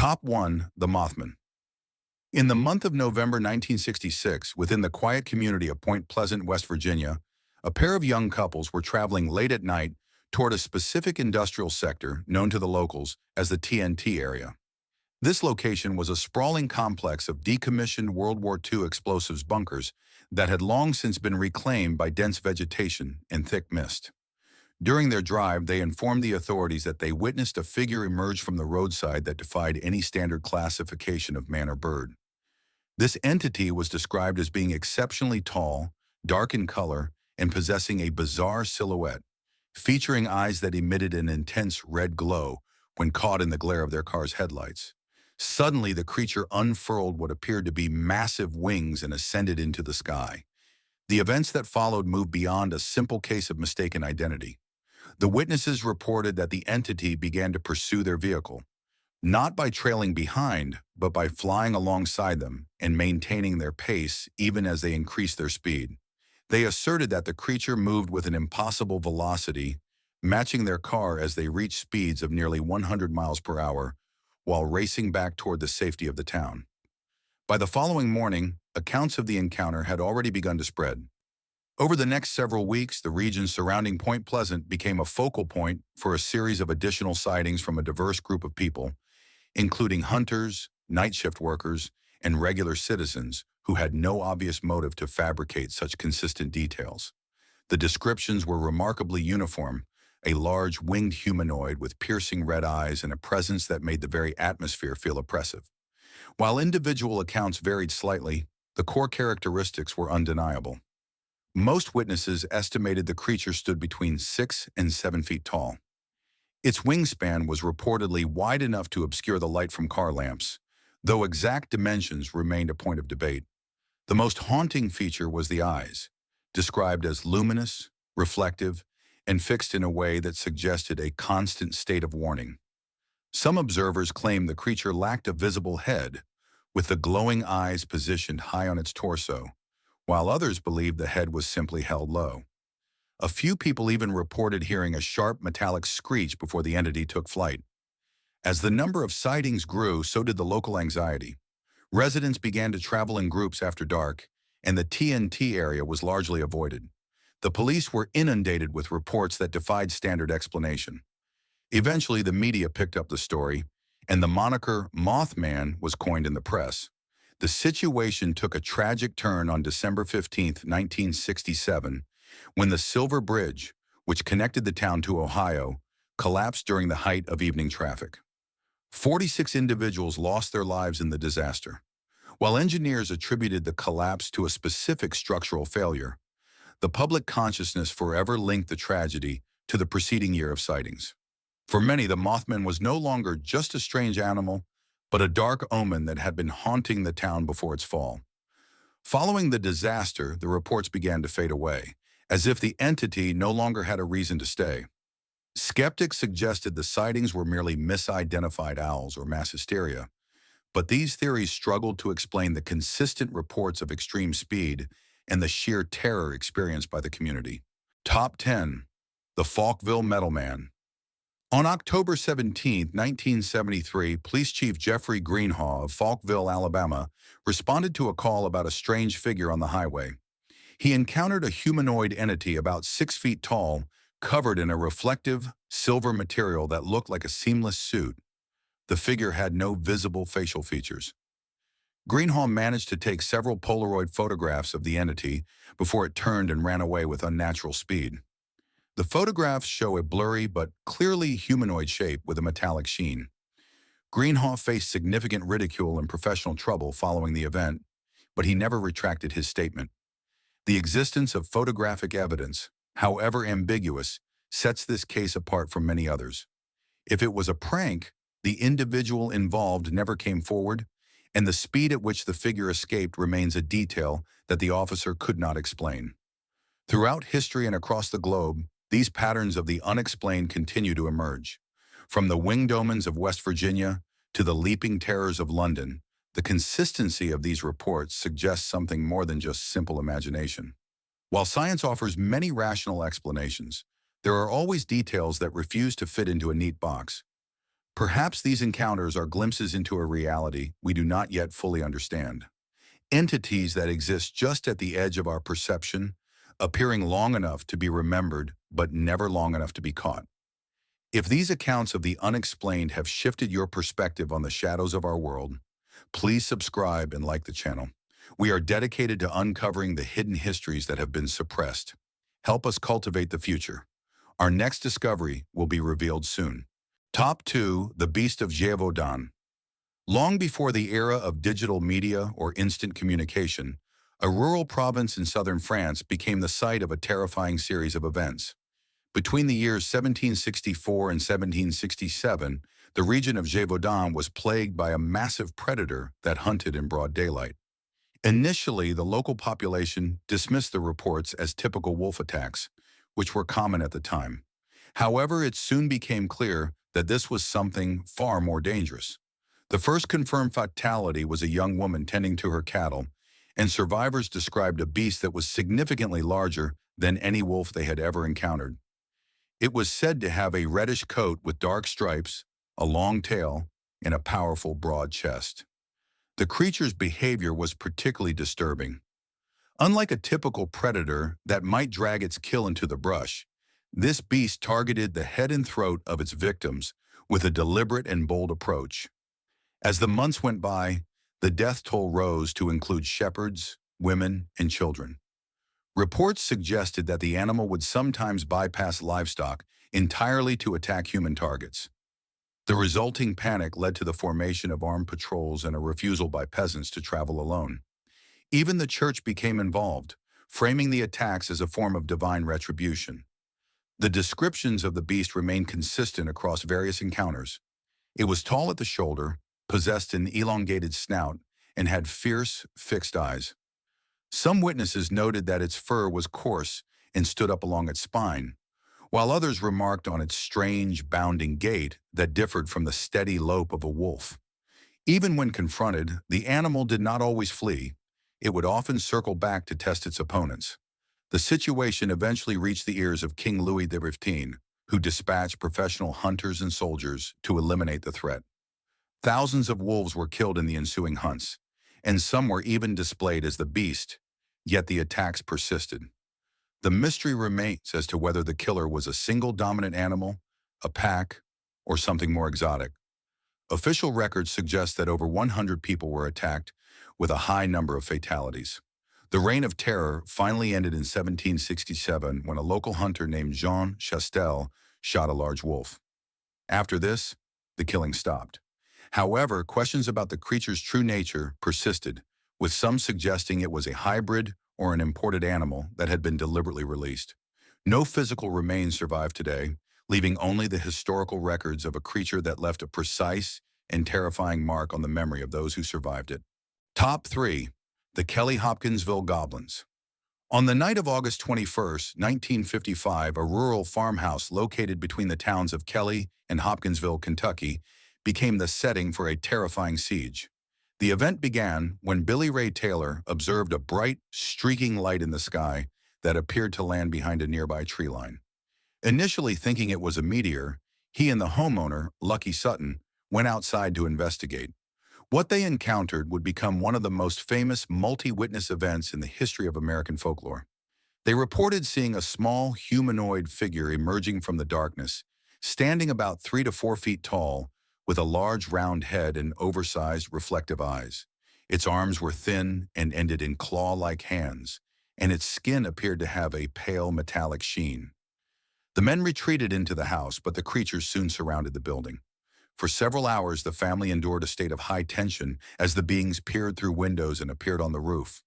Top 1. The Mothman. In the month of November 1966, within the quiet community of Point Pleasant, West Virginia, a pair of young couples were traveling late at night toward a specific industrial sector known to the locals as the TNT area. This location was a sprawling complex of decommissioned World War II explosives bunkers that had long since been reclaimed by dense vegetation and thick mist. During their drive, they informed the authorities that they witnessed a figure emerge from the roadside that defied any standard classification of man or bird. This entity was described as being exceptionally tall, dark in color, and possessing a bizarre silhouette, featuring eyes that emitted an intense red glow when caught in the glare of their car's headlights. Suddenly, the creature unfurled what appeared to be massive wings and ascended into the sky. The events that followed moved beyond a simple case of mistaken identity. The witnesses reported that the entity began to pursue their vehicle, not by trailing behind, but by flying alongside them and maintaining their pace even as they increased their speed. They asserted that the creature moved with an impossible velocity, matching their car as they reached speeds of nearly 100 miles per hour, while racing back toward the safety of the town. By the following morning, accounts of the encounter had already begun to spread. Over the next several weeks, the region surrounding Point Pleasant became a focal point for a series of additional sightings from a diverse group of people, including hunters, night shift workers, and regular citizens who had no obvious motive to fabricate such consistent details. The descriptions were remarkably uniform: a large winged humanoid with piercing red eyes and a presence that made the very atmosphere feel oppressive. While individual accounts varied slightly, the core characteristics were undeniable. Most witnesses estimated the creature stood between 6 and 7 feet tall. Its wingspan was reportedly wide enough to obscure the light from car lamps, though exact dimensions remained a point of debate. The most haunting feature was the eyes, described as luminous, reflective, and fixed in a way that suggested a constant state of warning. Some observers claimed the creature lacked a visible head, with the glowing eyes positioned high on its torso, while others believed the head was simply held low. A few people even reported hearing a sharp metallic screech before the entity took flight. As the number of sightings grew, so did the local anxiety. Residents began to travel in groups after dark, and the TNT area was largely avoided. The police were inundated with reports that defied standard explanation. Eventually, the media picked up the story, and the moniker Mothman was coined in the press. The situation took a tragic turn on December 15, 1967, when the Silver Bridge, which connected the town to Ohio, collapsed during the height of evening traffic. 46 individuals lost their lives in the disaster. While engineers attributed the collapse to a specific structural failure, the public consciousness forever linked the tragedy to the preceding year of sightings. For many, the Mothman was no longer just a strange animal, but a dark omen that had been haunting the town before its fall. Following the disaster, the reports began to fade away, as if the entity no longer had a reason to stay. Skeptics suggested the sightings were merely misidentified owls or mass hysteria, but these theories struggled to explain the consistent reports of extreme speed and the sheer terror experienced by the community. Top 10. The Falkville Metal Man. On October 17, 1973, Police Chief Jeffrey Greenhaw of Falkville, Alabama, responded to a call about a strange figure on the highway. He encountered a humanoid entity about 6 feet tall, covered in a reflective, silver material that looked like a seamless suit. The figure had no visible facial features. Greenhaw managed to take several Polaroid photographs of the entity before it turned and ran away with unnatural speed. The photographs show a blurry but clearly humanoid shape with a metallic sheen. Greenhaw faced significant ridicule and professional trouble following the event, but he never retracted his statement. The existence of photographic evidence, however ambiguous, sets this case apart from many others. If it was a prank, the individual involved never came forward, and the speed at which the figure escaped remains a detail that the officer could not explain. Throughout history and across the globe, these patterns of the unexplained continue to emerge. From the winged omens of West Virginia to the leaping terrors of London, the consistency of these reports suggests something more than just simple imagination. While science offers many rational explanations, there are always details that refuse to fit into a neat box. Perhaps these encounters are glimpses into a reality we do not yet fully understand. Entities that exist just at the edge of our perception, appearing long enough to be remembered but never long enough to be caught. If these accounts of the unexplained have shifted your perspective on the shadows of our world, please subscribe and like the channel. We are dedicated to uncovering the hidden histories that have been suppressed. Help us cultivate the future. Our next discovery will be revealed soon. Top 2. The Beast of Gévaudan. Long before the era of digital media or instant communication, a rural province in southern France became the site of a terrifying series of events. Between the years 1764 and 1767, the region of Gévaudan was plagued by a massive predator that hunted in broad daylight. Initially, the local population dismissed the reports as typical wolf attacks, which were common at the time. However, it soon became clear that this was something far more dangerous. The first confirmed fatality was a young woman tending to her cattle, and survivors described a beast that was significantly larger than any wolf they had ever encountered. It was said to have a reddish coat with dark stripes, a long tail, and a powerful broad chest. The creature's behavior was particularly disturbing. Unlike a typical predator that might drag its kill into the brush, this beast targeted the head and throat of its victims with a deliberate and bold approach. As the months went by, the death toll rose to include shepherds, women, and children. Reports suggested that the animal would sometimes bypass livestock entirely to attack human targets. The resulting panic led to the formation of armed patrols and a refusal by peasants to travel alone. Even the church became involved, framing the attacks as a form of divine retribution. The descriptions of the beast remained consistent across various encounters. It was tall at the shoulder, possessed an elongated snout, and had fierce, fixed eyes. Some witnesses noted that its fur was coarse and stood up along its spine, while others remarked on its strange, bounding gait that differed from the steady lope of a wolf. Even when confronted, the animal did not always flee. It would often circle back to test its opponents. The situation eventually reached the ears of King Louis XV, who dispatched professional hunters and soldiers to eliminate the threat. Thousands of wolves were killed in the ensuing hunts, and some were even displayed as the beast, yet the attacks persisted. The mystery remains as to whether the killer was a single dominant animal, a pack, or something more exotic. Official records suggest that over 100 people were attacked, with a high number of fatalities. The Reign of Terror finally ended in 1767 when a local hunter named Jean Chastel shot a large wolf. After this, the killing stopped. However, questions about the creature's true nature persisted, with some suggesting it was a hybrid or an imported animal that had been deliberately released. No physical remains survive today, leaving only the historical records of a creature that left a precise and terrifying mark on the memory of those who survived it. Top 3. The Kelly-Hopkinsville Goblins. On the night of August 21, 1955, a rural farmhouse located between the towns of Kelly and Hopkinsville, Kentucky, became the setting for a terrifying siege. The event began when Billy Ray Taylor observed a bright, streaking light in the sky that appeared to land behind a nearby tree line. Initially thinking it was a meteor, he and the homeowner, Lucky Sutton, went outside to investigate. What they encountered would become one of the most famous multi-witness events in the history of American folklore. They reported seeing a small humanoid figure emerging from the darkness, standing about 3 to 4 feet tall, with a large round head and oversized reflective eyes. Its arms were thin and ended in claw-like hands, and its skin appeared to have a pale metallic sheen. The men retreated into the house, but the creatures soon surrounded the building. For several hours, the family endured a state of high tension as the beings peered through windows and appeared on the roof.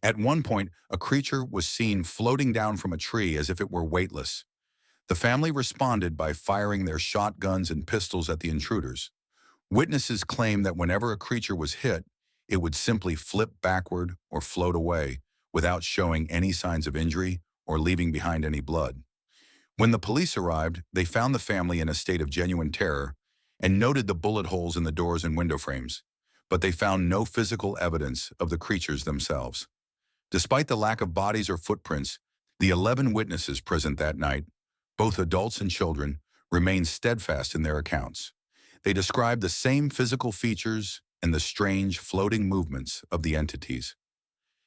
At one point, a creature was seen floating down from a tree as if it were weightless. The family responded by firing their shotguns and pistols at the intruders. Witnesses claimed that whenever a creature was hit, it would simply flip backward or float away without showing any signs of injury or leaving behind any blood. When the police arrived, they found the family in a state of genuine terror and noted the bullet holes in the doors and window frames, but they found no physical evidence of the creatures themselves. Despite the lack of bodies or footprints, the 11 witnesses present that night, both adults and children, remained steadfast in their accounts. They described the same physical features and the strange floating movements of the entities.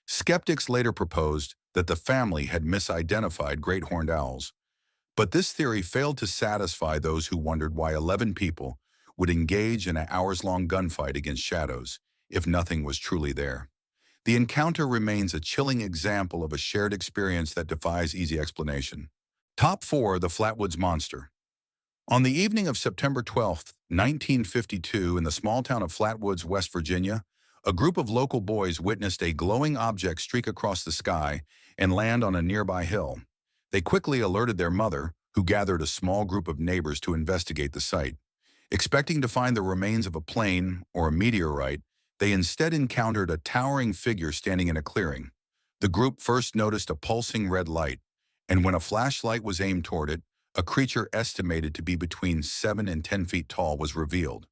Skeptics later proposed that the family had misidentified great horned owls, but this theory failed to satisfy those who wondered why 11 people would engage in an hours-long gunfight against shadows if nothing was truly there. The encounter remains a chilling example of a shared experience that defies easy explanation. Top 4. The Flatwoods Monster. On the evening of September 12, 1952, in the small town of Flatwoods, West Virginia, a group of local boys witnessed a glowing object streak across the sky and land on a nearby hill. They quickly alerted their mother, who gathered a small group of neighbors to investigate the site. Expecting to find the remains of a plane or a meteorite, they instead encountered a towering figure standing in a clearing. The group first noticed a pulsing red light, and when a flashlight was aimed toward it, a creature estimated to be between 7 and 10 feet tall was revealed.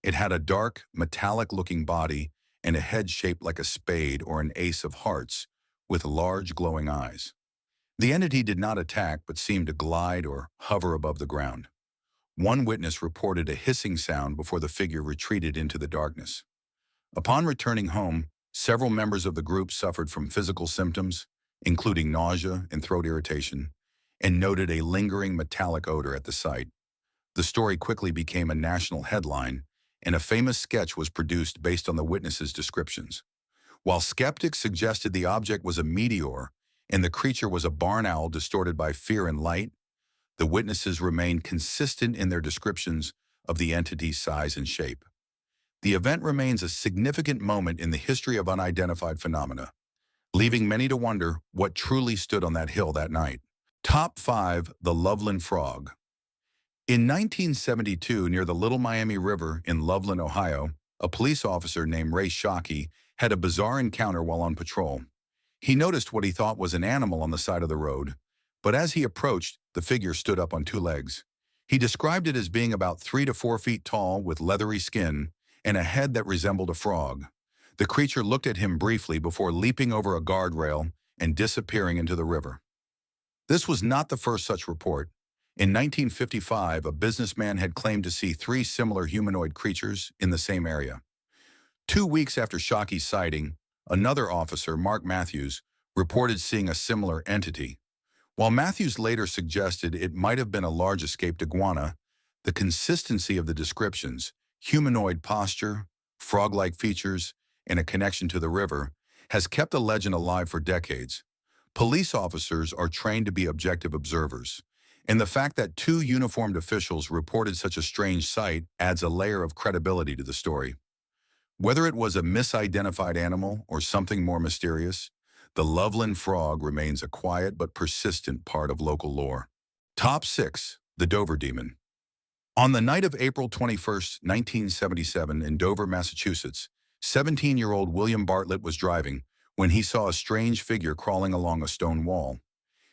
It had a dark, metallic-looking body and a head shaped like a spade or an ace of hearts, with large glowing eyes. The entity did not attack but seemed to glide or hover above the ground. One witness reported a hissing sound before the figure retreated into the darkness. Upon returning home, several members of the group suffered from physical symptoms, including nausea and throat irritation, and noted a lingering metallic odor at the site. The story quickly became a national headline, and a famous sketch was produced based on the witnesses' descriptions. While skeptics suggested the object was a meteor and the creature was a barn owl distorted by fear and light, the witnesses remained consistent in their descriptions of the entity's size and shape. The event remains a significant moment in the history of unidentified phenomena, leaving many to wonder what truly stood on that hill that night. Top 5. The Loveland Frog. In 1972, near the Little Miami River in Loveland, Ohio, a police officer named Ray Shockey had a bizarre encounter while on patrol. He noticed what he thought was an animal on the side of the road, but as he approached, the figure stood up on two legs. He described it as being about 3 to 4 feet tall with leathery skin and a head that resembled a frog. The creature looked at him briefly before leaping over a guardrail and disappearing into the river. This was not the first such report. In 1955, a businessman had claimed to see 3 similar humanoid creatures in the same area. 2 weeks after Shockey's sighting, another officer, Mark Matthews, reported seeing a similar entity. While Matthews later suggested it might have been a large escaped iguana, the consistency of the descriptions, humanoid posture, frog-like features, and a connection to the river, has kept the legend alive for decades. Police officers are trained to be objective observers, and the fact that 2 uniformed officials reported such a strange sight adds a layer of credibility to the story. Whether it was a misidentified animal or something more mysterious, the Loveland Frog remains a quiet but persistent part of local lore. Top 6. The Dover Demon. On the night of April 21, 1977, in Dover, Massachusetts, 17-year-old William Bartlett was driving when he saw a strange figure crawling along a stone wall.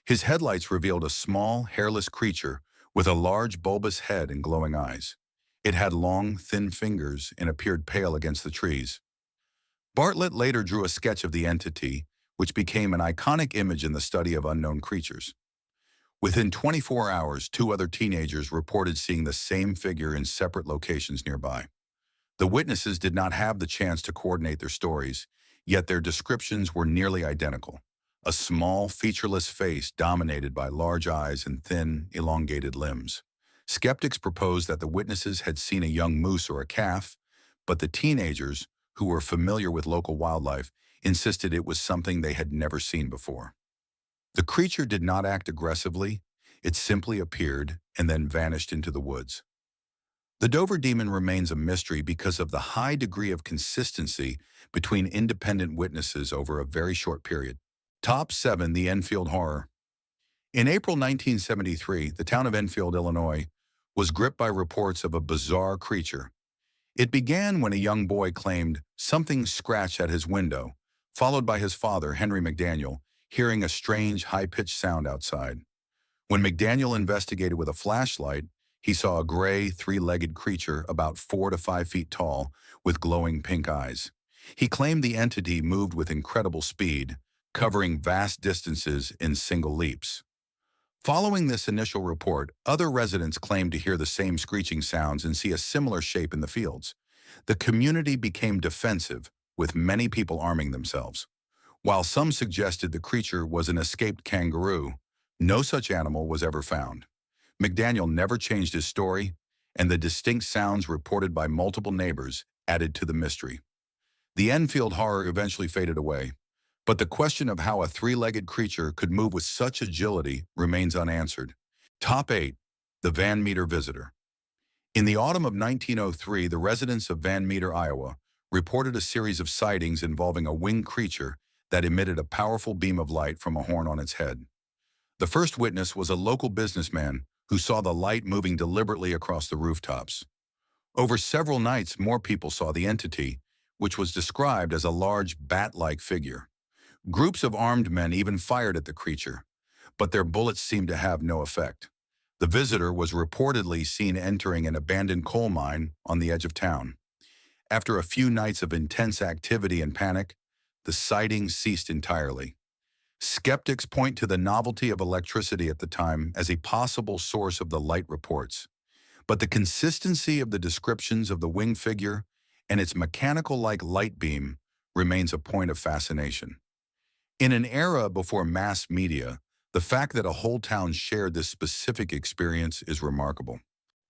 His headlights revealed a small, hairless creature with a large, bulbous head and glowing eyes. It had long, thin fingers and appeared pale against the trees. Bartlett later drew a sketch of the entity, which became an iconic image in the study of unknown creatures. Within 24 hours, 2 other teenagers reported seeing the same figure in separate locations nearby. The witnesses did not have the chance to coordinate their stories, yet their descriptions were nearly identical. A small, featureless face dominated by large eyes and thin, elongated limbs. Skeptics proposed that the witnesses had seen a young moose or a calf, but the teenagers, who were familiar with local wildlife, insisted it was something they had never seen before. The creature did not act aggressively. It simply appeared and then vanished into the woods. The Dover Demon remains a mystery because of the high degree of consistency between independent witnesses over a very short period. Top 7. The Enfield Horror. In April 1973, the town of Enfield, Illinois, was gripped by reports of a bizarre creature. It began when a young boy claimed something scratched at his window, followed by his father, Henry McDaniel, hearing a strange, high-pitched sound outside. When McDaniel investigated with a flashlight, he saw a gray, 3-legged creature about 4 to 5 feet tall with glowing pink eyes. He claimed the entity moved with incredible speed, covering vast distances in single leaps. Following this initial report, other residents claimed to hear the same screeching sounds and see a similar shape in the fields. The community became defensive, with many people arming themselves. While some suggested the creature was an escaped kangaroo, no such animal was ever found. McDaniel never changed his story, and the distinct sounds reported by multiple neighbors added to the mystery. The Enfield horror eventually faded away, but the question of how a three-legged creature could move with such agility remains unanswered. Top 8. The Van Meter Visitor. In the autumn of 1903, the residents of Van Meter, Iowa, reported a series of sightings involving a winged creature that emitted a powerful beam of light from a horn on its head. The first witness was a local businessman who saw the light moving deliberately across the rooftops. Over several nights, more people saw the entity, which was described as a large bat-like figure. Groups of armed men even fired at the creature, but their bullets seemed to have no effect. The visitor was reportedly seen entering an abandoned coal mine on the edge of town. After a few nights of intense activity and panic, the sightings ceased entirely. Skeptics point to the novelty of electricity at the time as a possible source of the light reports, but the consistency of the descriptions of the winged figure and its mechanical-like light beam remains a point of fascination. In an era before mass media, the fact that a whole town shared this specific experience is remarkable.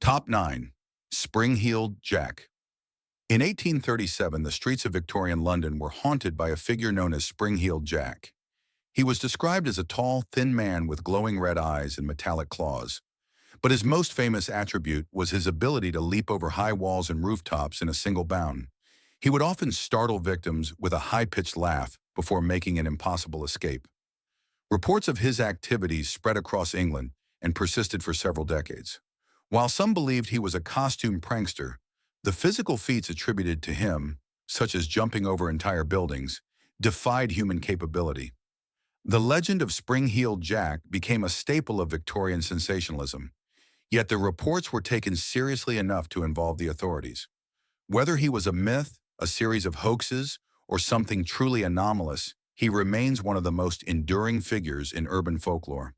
Top 9. Spring-Heeled Jack. In 1837, the streets of Victorian London were haunted by a figure known as Spring-Heeled Jack. He was described as a tall, thin man with glowing red eyes and metallic claws. But his most famous attribute was his ability to leap over high walls and rooftops in a single bound. He would often startle victims with a high-pitched laugh before making an impossible escape. Reports of his activities spread across England and persisted for several decades. While some believed he was a costume prankster, the physical feats attributed to him, such as jumping over entire buildings, defied human capability. The legend of Spring-Heeled Jack became a staple of Victorian sensationalism, yet the reports were taken seriously enough to involve the authorities. Whether he was a myth, a series of hoaxes, or something truly anomalous, he remains one of the most enduring figures in urban folklore.